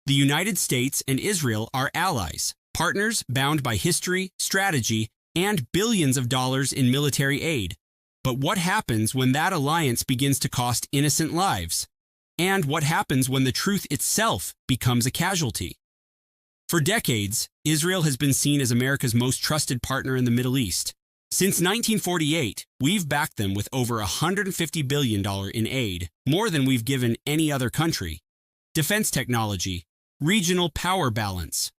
The United States and Israel are allies, partners bound by history, strategy, and billions of dollars in military aid. But what happens when that alliance begins to cost innocent lives? And what happens when the truth itself becomes a casualty? For decades, Israel has been seen as America's most trusted partner in the Middle East. Since 1948, we've backed them with over $150 billion in aid, more than we've given any other country. Defense technology, regional power balance.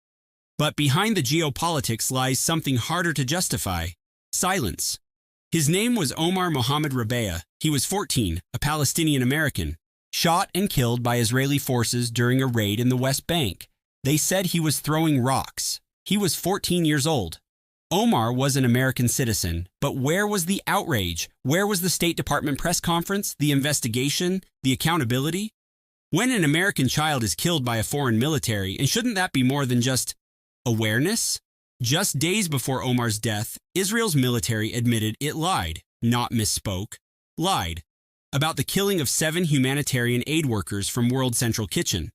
But behind the geopolitics lies something harder to justify: silence. His name was Omar Mohammad Rabea. He was 14, a Palestinian-American, shot and killed by Israeli forces during a raid in the West Bank. They said he was throwing rocks. He was 14 years old. Omar was an American citizen, but where was the outrage? Where was the State Department press conference, the investigation, the accountability? When an American child is killed by a foreign military, and shouldn't that be more than just awareness? Just days before Omar's death, Israel's military admitted it lied, not misspoke, lied, about the killing of 7 humanitarian aid workers from World Central Kitchen.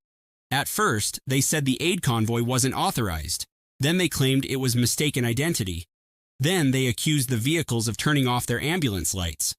At first, they said the aid convoy wasn't authorized. Then they claimed it was mistaken identity. Then they accused the vehicles of turning off their ambulance lights.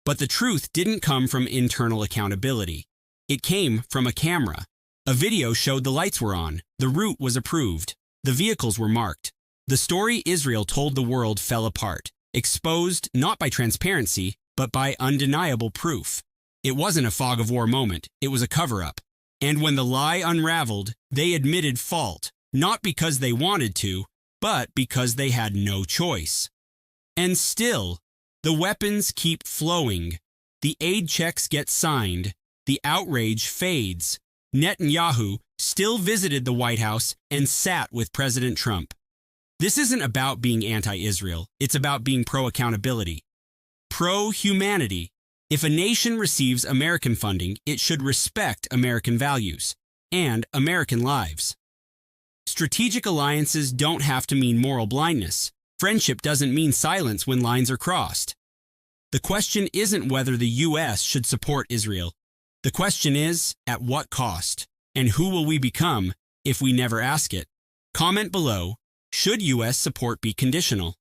But the truth didn't come from internal accountability. It came from a camera. A video showed the lights were on, the route was approved, the vehicles were marked. The story Israel told the world fell apart, exposed not by transparency, but by undeniable proof. It wasn't a fog of war moment, it was a cover-up. And when the lie unraveled, they admitted fault, not because they wanted to, but because they had no choice. And still, the weapons keep flowing. The aid checks get signed. The outrage fades. Netanyahu still visited the White House and sat with President Trump. This isn't about being anti-Israel. It's about being pro-accountability, pro-humanity. If a nation receives American funding, it should respect American values and American lives. Strategic alliances don't have to mean moral blindness. Friendship doesn't mean silence when lines are crossed. The question isn't whether the U.S. should support Israel. The question is, at what cost? And who will we become if we never ask it? Comment below, should U.S. support be conditional?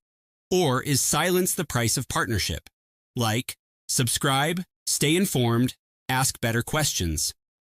Or is silence the price of partnership? Like, subscribe, stay informed, ask better questions.